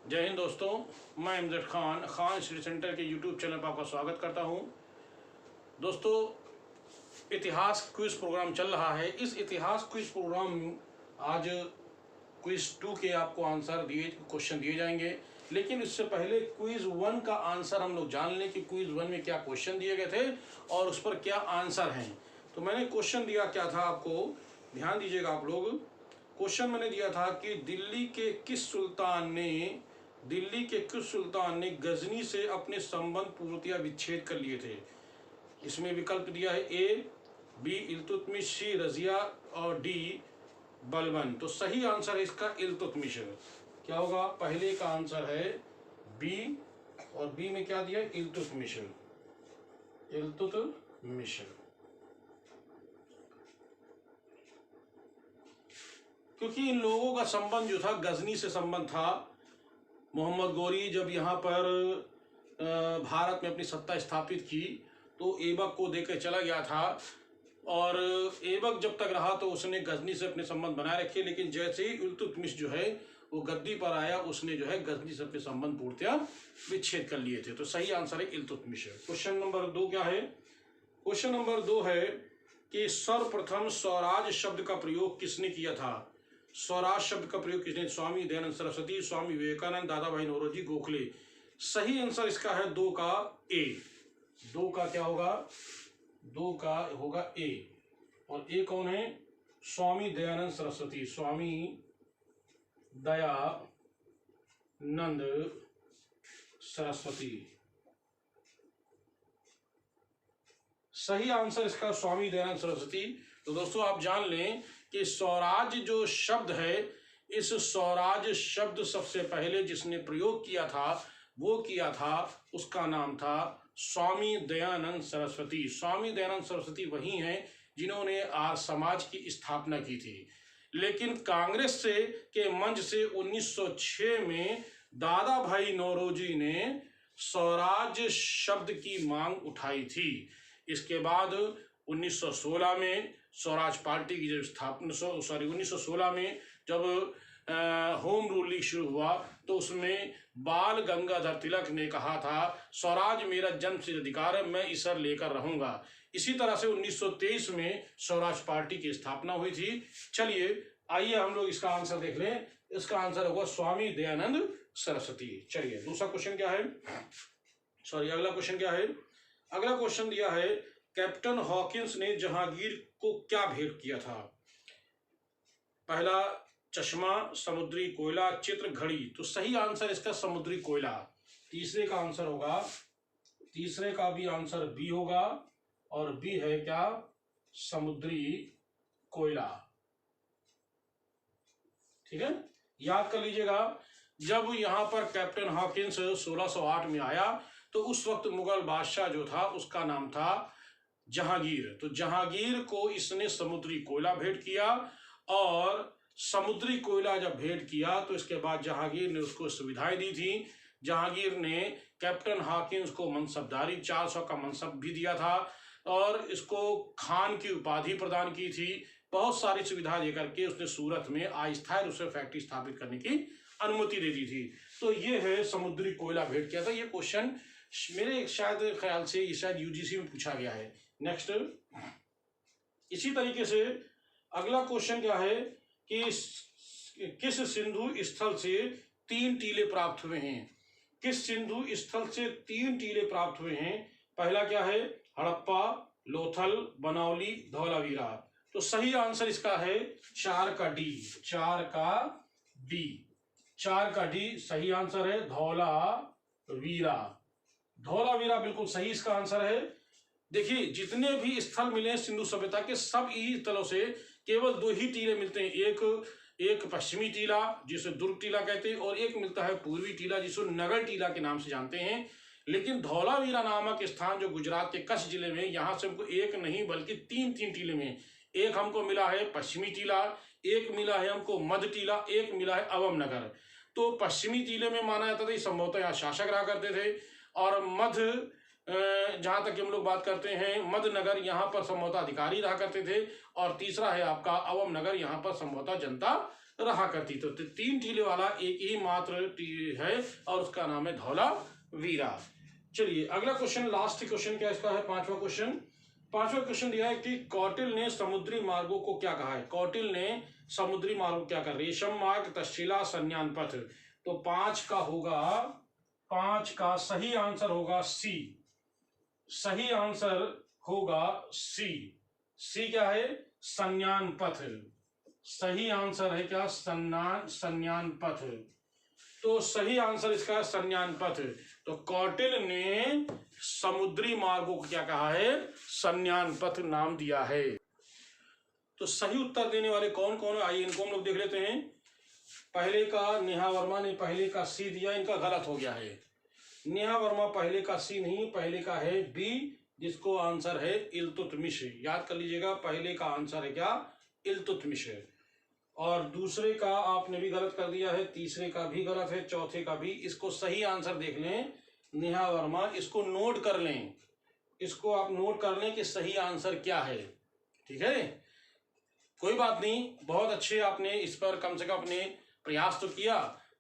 जय हिंद दोस्तों, मैं इमजद खान स्टडी सेंटर के यूट्यूब चैनल पर आपका स्वागत करता हूं। दोस्तों, इतिहास क्विज प्रोग्राम चल रहा है। इस इतिहास क्विज प्रोग्राम में आज क्विज 2 के आपको क्वेश्चन दिए जाएंगे, लेकिन इससे पहले क्विज 1 का आंसर हम लोग जान लें कि क्विज 1 में क्या क्वेश्चन दिए गए थे और उस पर क्या आंसर हैं। तो मैंने क्वेश्चन दिया क्या था, आपको ध्यान दीजिएगा आप लोग। क्वेश्चन मैंने दिया था कि दिल्ली के किस सुल्तान ने गजनी से अपने संबंध पूर्णतया विच्छेद कर लिए थे। इसमें विकल्प दिया है ए, बी इल्तुतमिश, सी रजिया और डी बलबन। तो सही आंसर है इसका इल्तुतमिश। क्या होगा? पहले का आंसर है बी, और बी में क्या दिया? इल्तुतमिश। क्योंकि इन लोगों का संबंध जो था गजनी से संबंध था। मोहम्मद गौरी जब यहाँ पर भारत में अपनी सत्ता स्थापित की तो ऐबक को देकर चला गया था, और ऐबक जब तक रहा तो उसने गजनी से अपने संबंध बनाए रखे। लेकिन जैसे ही इल्तुतमिश जो है वो गद्दी पर आया, उसने जो है गजनी से अपने संबंध पूर्णतया विच्छेद कर लिए थे। तो सही आंसर है इल्तुतमिश। क्वेश्चन नंबर 2 क्या है? क्वेश्चन नंबर 2 है कि सर्वप्रथम स्वराज शब्द का प्रयोग किसने किया था? स्वराज शब्द का प्रयोग किसने? स्वामी दयानंद सरस्वती, स्वामी विवेकानंद, दादा भाई नौरोजी, गोखले। सही आंसर इसका है 2 का ए। 2 का क्या होगा? 2 का होगा ए। और ए कौन है? स्वामी दयानंद सरस्वती। स्वामी दयानंद सरस्वती। सही आंसर इसका स्वामी दयानंद सरस्वती। तो दोस्तों आप जान लें कि स्वराज जो शब्द है, इस स्वराज शब्द सबसे पहले जिसने प्रयोग किया था वो किया था, उसका नाम था स्वामी दयानंद सरस्वती। स्वामी दयानंद सरस्वती वही हैं जिन्होंने आर्य समाज की स्थापना की थी। लेकिन कांग्रेस से के मंच से 1906 में दादा भाई नौरोजी ने स्वराज शब्द की मांग उठाई थी। इसके बाद 1916 में स्वराज पार्टी की जब स्थापना 1916 में जब होम रूल लीग शुरू हुआ तो उसमें बाल गंगाधर तिलक ने कहा था, स्वराज मेरा जन्मसिद्ध अधिकार है, मैं इसे लेकर रहूंगा। इसी तरह से 1923 में स्वराज पार्टी की स्थापना हुई थी। चलिए आइए हम लोग इसका आंसर देख लें। इसका आंसर होगा स्वामी दयानंद सरस्वती। चलिए दूसरा क्वेश्चन क्या है? अगला क्वेश्चन क्या है? अगला क्वेश्चन दिया है, कैप्टन हॉकिंस ने जहांगीर को क्या भेंट किया था? पहला चश्मा, समुद्री कोयला, चित्र, घड़ी। तो सही आंसर इसका समुद्री कोयला। तीसरे का आंसर होगा, तीसरे का भी आंसर बी होगा, और बी है क्या? समुद्री कोयला। ठीक है, याद कर लीजिएगा। जब यहां पर कैप्टन हॉकिंस 1608 में आया तो उस वक्त मुगल बादशाह जो था उसका नाम था जहांगीर। तो जहांगीर को इसने समुद्री कोयला भेंट किया, और समुद्री कोयला जब भेंट किया तो इसके बाद जहांगीर ने उसको सुविधाएं दी थी। जहांगीर ने कैप्टन हॉकिंस को मनसबदारी 400 का मनसब भी दिया था, और इसको खान की उपाधि प्रदान की थी। बहुत सारी सुविधा देकर के उसने सूरत में अस्थायी रूप से फैक्ट्री स्थापित करने की अनुमति दे दी थी। तो ये है समुद्री कोयला भेंट किया था। ये क्वेश्चन मेरे शायद ख्याल से ये शायद यूजीसी में पूछा गया है। नेक्स्ट, इसी तरीके से अगला क्वेश्चन क्या है कि किस सिंधु स्थल से 3 टीले प्राप्त हुए हैं? किस सिंधु स्थल से 3 टीले प्राप्त हुए हैं? पहला क्या है? हड़प्पा, लोथल, बनौली, धौलावीरा। तो सही आंसर इसका है 4 का डी। 4 का डी। 4 का डी सही आंसर है। धौलावीरा। धौलावीरा बिल्कुल सही इसका आंसर है। देखिए, जितने भी स्थल मिले सिंधु सभ्यता के, सब ही स्थलों से केवल 2 ही टीले मिलते हैं। एक पश्चिमी टीला जिसे दुर्ग टीला कहते हैं, और एक मिलता है पूर्वी टीला जिसे नगर टीला के नाम से जानते हैं। लेकिन धौलावीरा नामक स्थान जो गुजरात के कच्छ जिले में, यहां से हमको एक नहीं बल्कि 3 टीले में, एक हमको मिला है पश्चिमी टीला, एक मिला है हमको मध्य टीला, एक मिला है अवम नगर। तो पश्चिमी टीले में माना जाता था संभवतः यहाँ शासक रहा करते थे, और मध्य जहां तक हम लोग बात करते हैं मध्य नगर, यहाँ पर संभवतः अधिकारी रहा करते थे, और तीसरा है आपका अवम नगर, यहाँ पर संभवतः जनता रहा करती। तो 3 टीले वाला एक ही मात्र है और उसका नाम है धौलावीरा। चलिए अगला क्वेश्चन, लास्ट क्वेश्चन क्या इसका है, पांचवा क्वेश्चन दिया है कि कौटिल्य ने समुद्री मार्गों को क्या कहा है। कौटिल्य ने समुद्री मार्गों को क्या कहा, रेशम मार्ग, तक्षशिला, संज्ञान पथ। तो 5 का सही आंसर होगा सी। सही आंसर होगा सी। सी क्या है, संज्ञान पथ। सही आंसर है क्या, संज्ञान पथ। तो सही आंसर इसका है संज्ञान पथ। तो कौटिल्य ने समुद्री मार्गों को क्या कहा है, संज्ञान पथ नाम दिया है। तो सही उत्तर देने वाले कौन कौन है, आइए इनको हम लोग देख लेते हैं। पहले का नेहा वर्मा ने पहले का सी दिया, इनका गलत हो गया है। नेहा वर्मा पहले का सी नहीं, पहले का है बी, जिसको आंसर है इल्तुतमिश। याद कर लीजिएगा, पहले का आंसर है क्या, इल्तुतमिश। और दूसरे का आपने भी गलत कर दिया है, तीसरे का भी गलत है, चौथे का भी। इसको सही आंसर देख लें नेहा वर्मा, इसको नोट कर लें, इसको आप नोट कर लें कि सही आंसर क्या है। ठीक है, कोई बात नहीं, बहुत अच्छे आपने इस पर कम से कम अपने प्रयास तो किया।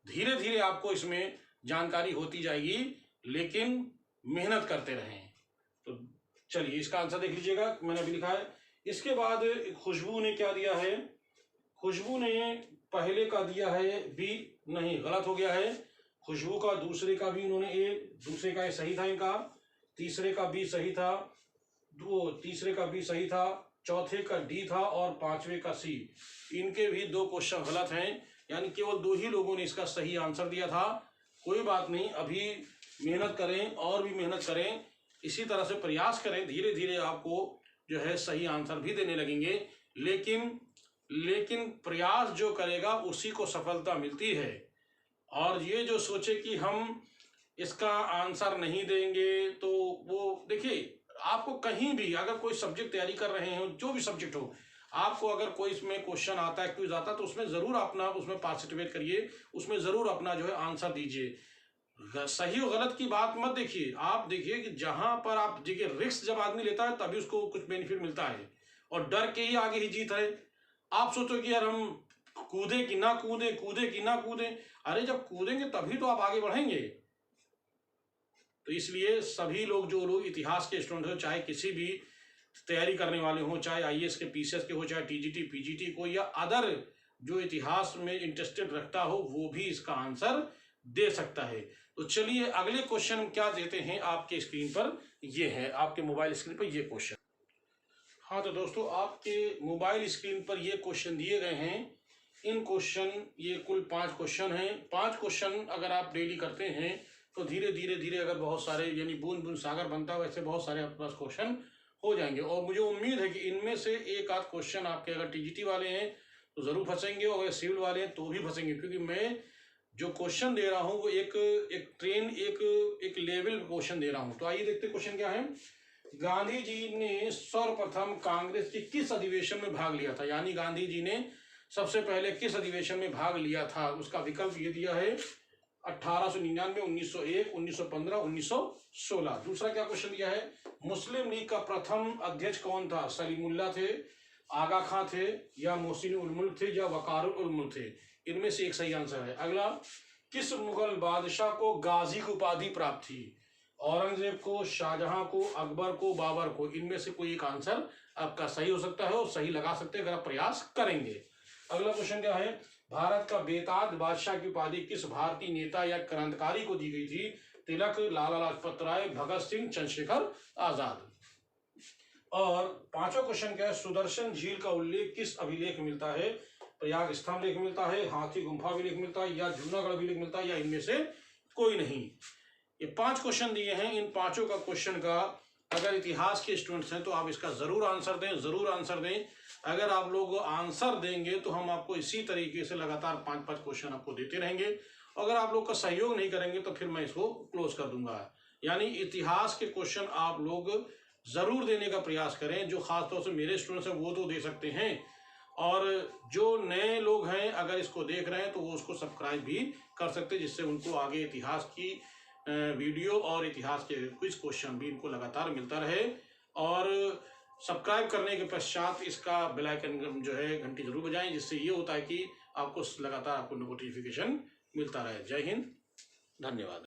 धीरे धीरे आपको इसमें जानकारी होती जाएगी, लेकिन मेहनत करते रहें। तो चलिए इसका आंसर देख लीजिएगा, मैंने अभी लिखा है। इसके बाद खुशबू ने क्या दिया है, खुशबू ने पहले का दिया है बी, नहीं गलत हो गया है। खुशबू का दूसरे का भी उन्होंने ए, दूसरे का ए सही था इनका, तीसरे का बी सही था, तीसरे का बी सही था, चौथे का डी था और पांचवे का सी। इनके भी 2 क्वेश्चन गलत हैं, यानी केवल 2 ही लोगों ने इसका सही आंसर दिया था। कोई बात नहीं, अभी मेहनत करें और भी मेहनत करें, इसी तरह से प्रयास करें, धीरे धीरे आपको जो है सही आंसर भी देने लगेंगे। लेकिन प्रयास जो करेगा उसी को सफलता मिलती है। और ये जो सोचे कि हम इसका आंसर नहीं देंगे, तो वो देखिए, आपको कहीं भी अगर कोई सब्जेक्ट तैयारी कर रहे हो, जो भी सब्जेक्ट हो, आपको अगर कोई इसमें क्वेश्चन आता है, क्विज आता है, तो उसमें ज़रूर अपना उसमें पार्टिसिपेट करिए, उसमें ज़रूर अपना जो है आंसर दीजिए। सही और गलत की बात मत देखिए, आप देखिए कि जहां पर आप देखिए रिस्क जब आदमी लेता है तभी उसको कुछ बेनिफिट मिलता है, और डर के ही आगे ही जीत है। आप सोचो कि यार हम कूदे कि ना कूदे, कूदे कि ना कूदे, अरे जब कूदेंगे तभी तो आप आगे बढ़ेंगे। तो इसलिए सभी लोग, जो लोग इतिहास के स्टूडेंट हो, चाहे किसी भी तैयारी करने वाले हों, चाहे आईएएस के, पीसीएस के हो, चाहे टीजीटी पीजीटी को, या अदर जो इतिहास में इंटरेस्टेड रखता हो, वो भी इसका आंसर दे सकता है। तो चलिए अगले क्वेश्चन क्या देते हैं आपके स्क्रीन पर, ये है आपके मोबाइल स्क्रीन पर ये क्वेश्चन। हाँ तो दोस्तों, आपके मोबाइल स्क्रीन पर ये क्वेश्चन दिए गए हैं। इन क्वेश्चन, ये कुल 5 क्वेश्चन हैं। 5 क्वेश्चन अगर आप डेली करते हैं तो धीरे धीरे अगर बहुत सारे, यानी बूंद बूंद सागर बनता है, वैसे बहुत सारे आपके पास क्वेश्चन हो जाएंगे। और मुझे उम्मीद है कि इनमें से एक आध क्वेश्चन आपके अगर टीजीटी वाले हैं तो ज़रूर फंसेंगे, और अगर सिविल वाले हैं तो भी फंसेंगे, क्योंकि मैं जो क्वेश्चन दे रहा हूँ वो एक लेवल क्वेश्चन दे रहा हूँ। तो आइए देखते क्वेश्चन क्या है। गांधी जी ने सर्वप्रथम कांग्रेस के किस अधिवेशन में भाग लिया था, यानी गांधी जी ने सबसे पहले किस अधिवेशन में भाग लिया था। उसका विकल्प ये दिया है 1899, 1901, 1915, 1916। दूसरा क्या क्वेश्चन दिया है, मुस्लिम लीग का प्रथम अध्यक्ष कौन था, सलीमुल्लाह थे, आगा खां थे, या मोहसिन उल मुल्क थे, या वकारुल उल मुल्क थे। इनमें से एक सही आंसर है। अगला, किस मुगल बादशाह को गाजी की उपाधि प्राप्त थी, औरंगजेब को, शाहजहां को, अकबर को, बाबर को। इनमें से कोई एक आंसर आपका सही हो सकता है और सही लगा सकते हैं अगर आप प्रयास करेंगे। अगला क्वेश्चन क्या है, भारत का बेताज बादशाह की उपाधि किस भारतीय नेता या क्रांतिकारी को दी गई थी, तिलक, लाला लाजपत राय, भगत सिंह, चंद्रशेखर आजाद। और 5वां क्वेश्चन क्या है, सुदर्शन झील का उल्लेख किस अभिलेख में मिलता है, प्रयाग स्तंभ लेख मिलता है, हाथी गुम्फा अभिलेख मिलता है, या जूनागढ़ अभिलेख मिलता है, या इनमें से कोई नहीं। ये 5 क्वेश्चन दिए हैं। इन 5 का क्वेश्चन का अगर इतिहास के स्टूडेंट्स हैं तो आप इसका जरूर आंसर दें, जरूर आंसर दें। अगर आप लोग आंसर देंगे तो हम आपको इसी तरीके से लगातार 5-5 क्वेश्चन आपको देते रहेंगे। अगर आप लोग का सहयोग नहीं करेंगे तो फिर मैं इसको क्लोज कर दूंगा। यानी इतिहास के क्वेश्चन आप लोग जरूर देने का प्रयास करें। जो खासतौर से मेरे स्टूडेंट्स हैं वो तो दे सकते हैं, और जो नए लोग हैं अगर इसको देख रहे हैं तो वो उसको सब्सक्राइब भी कर सकते हैं, जिससे उनको आगे इतिहास की वीडियो और इतिहास के क्विज क्वेश्चन भी इनको लगातार मिलता रहे। और सब्सक्राइब करने के पश्चात इसका बेल आइकन जो है घंटी जरूर बजाएं, जिससे ये होता है कि आपको लगातार आपको नोटिफिकेशन मिलता रहे। जय हिंद, धन्यवाद।